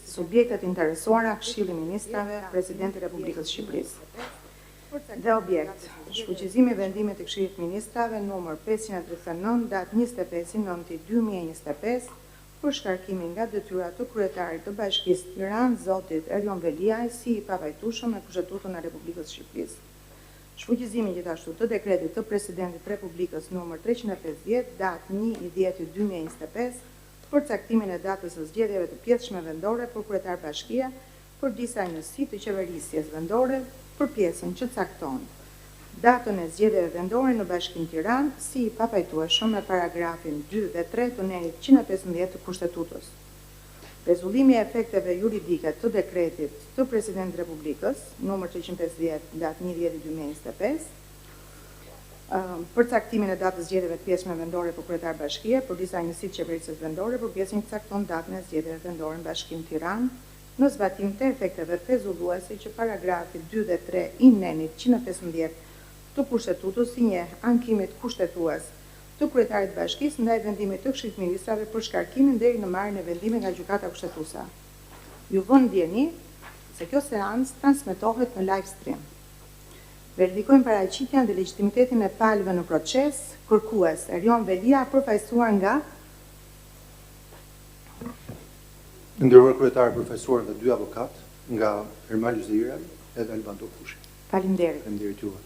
subjektet interesuara, Këshilli i Ministrave, Presidenti i Republikës së Shqipërisë. Dhe objekt, shfuqizimi i vendimit të Këshillit të Ministrave numër 539 datë 25/9/2025 për shkarkimin nga detyrat të kryetarit të Bashkisë Tiranë, zotit Erjon Veliaj, si i pavajtueshëm me Kushtetutën e Republikës së Shqipërisë. Shfuqizimi gjithashtu të dekretit të Presidentit të Republikës numër 350 datë 1/10/2025 për caktimin e datës së zgjedhjeve të pjesëshme vendore për kryetar bashkie për disa njësi të qeverisjes vendore për pjesën që cakton datën e zgjedhjeve vendore në Bashkinë Tiranë si i papajtueshëm me paragrafin 2 dhe 3 të nenit 115 të Kushtetutës. Rrezullimi i efekteve juridike të dekretit të Presidentit të Republikës numër 350 datë 1/10/2025 për caktimin e datës zgjedhjeve të pjesëshme vendore për kryetar bashkie për disa njësi të qeverisjes vendore për pjesën që cakton datën e zgjedhjeve vendore në Bashkinë Tiranë në zbatim të efekteve pezulluese që paragrafi 2 dhe 3 i nenit 115 të Kushtetutës si njeh ankimit kushtetues të kryetarit bashkisë ndaj vendimit të Këshillit të Ministrave për shkarkimin deri në marrjen e vendimit nga gjykata kushtetuese. Ju vën ndjeni se kjo seancë transmetohet në live stream. Verifikojmë paraqitjen dhe legitimitetin e palëve në proces, kërkues Erjon Velia përfaqësuar nga Nderuar kryetar, përfaqësuar nga dy avokat, nga Ermal Zyra edhe Alban Tokushi. Faleminderit. Faleminderit juve.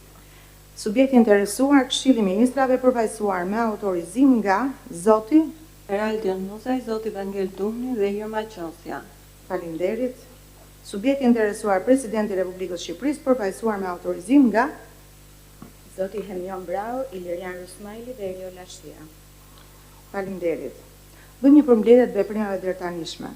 Subjekti interesuar, Këshilli i Ministrave përfaqësuar me autorizim nga zoti Eraldion Muzaj, zoti Vangel Dumni dhe Irma Qosja. Faleminderit. Subjekti interesuar, Presidenti i Republikës së Shqipërisë përfaqësuar me autorizim nga zoti Hemion Brau, Ilirian Rusmaili dhe Eriola Shtia. Faleminderit. Bëjmë një përmbledhje të veprimeve dërtanishme.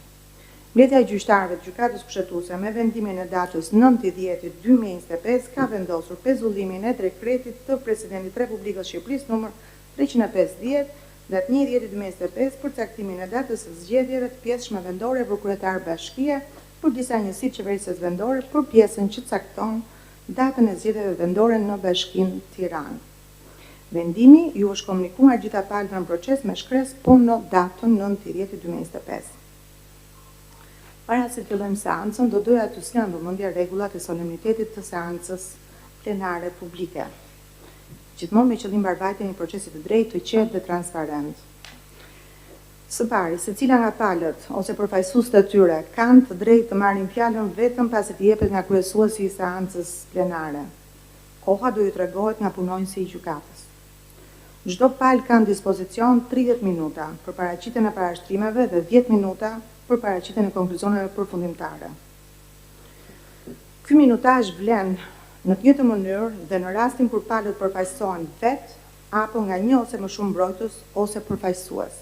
Mbledhja e gjyqtarëve të gjykatës kushtetuese me vendimin e datës 9/10/2025 ka vendosur pezullimin e dekretit të Presidentit të Republikës së Shqipërisë numër 350 datë 1/10/2025 për caktimin e datës së zgjedhjeve të pjesëshme vendore për kryetar bashkie për disa njësi të qeverisjes vendore për pjesën që cakton datën e zgjedhjeve vendore në Bashkinë Tiranë. Vendimi ju është komunikuar gjitha palëve në proces me shkres në datën 9/10/2025. Para se të fillojmë seancën, do doja të sjell në vëmendje rregullat e solemnitetit të seancës plenare publike. Gjithmonë me qëllim mbarvajtjen e një procesi të drejtë, të qetë dhe transparent. Së pari, secila nga palët ose përfaqësuesit të tyre kanë të drejtë të marrin fjalën vetëm pasi t'i jepet nga kryesuesi i seancës plenare. Koha do ju tregohet nga punonjësi i gjykatës. Çdo palë ka në dispozicion 30 minuta për paraqitjen e parashtrimeve dhe 10 minuta për paraqitjen e konkluzioneve përfundimtare. Ky minutazh vlen në të njëjtën mënyrë dhe në rastin kur palët përfaqësohen vetë apo nga një ose më shumë mbrojtës ose përfaqësues.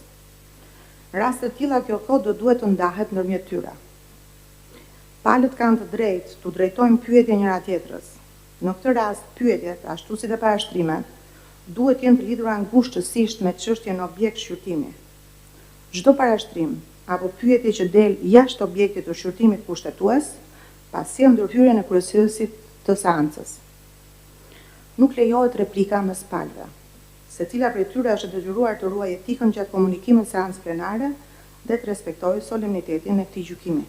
Në raste të tilla kjo kohë do duhet të ndahet ndërmjet tyre. Palët kanë të drejtë të drejtojnë pyetje njëra tjetrës. Në këtë rast, pyetjet, ashtu si dhe parashtrimet, duhet jenë të lidhura ngushtësisht me çështjen objekt shqyrtimi. Çdo parashtrim apo pyetje që del jashtë objektit të shqyrtimit kushtetues, pasi ndërhyrjen e kryesuesit të seancës. Nuk lejohet replika mes palëve. Secila prej tyre është detyruar të ruajë etikën gjatë komunikimit seancë plenare dhe të respektojë solemnitetin e këtij gjykimi.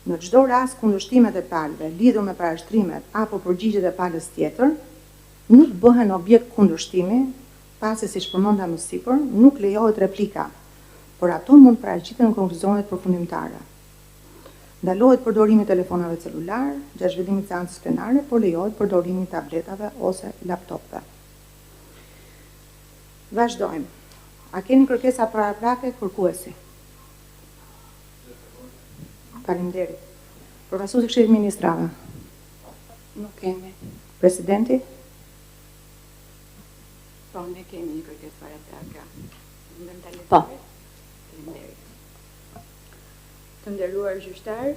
Në çdo rast kundërshtimet e palëve lidhur me parashtrimet apo përgjigjet e palës tjetër nuk bëhen objekt kundërshtimi, pasi siç përmenda më sipër, nuk lejohet replika, por ato mund paraqiten në konkluzionet përfundimtare. Ndalohet përdorimi i telefonave celular gjatë zhvillimit të seancës plenare, por lejohet përdorimi i tabletave ose laptopëve. Vazhdojmë. A keni kërkesa paraprake, kërkuesi? Faleminderit. Përfaqësuesi i Këshillit të Ministrave. Nuk kemi. Presidenti? Po, ne kemi një kërkesë paraprake. Po. Faleminderit. Të nderuar gjyqtar,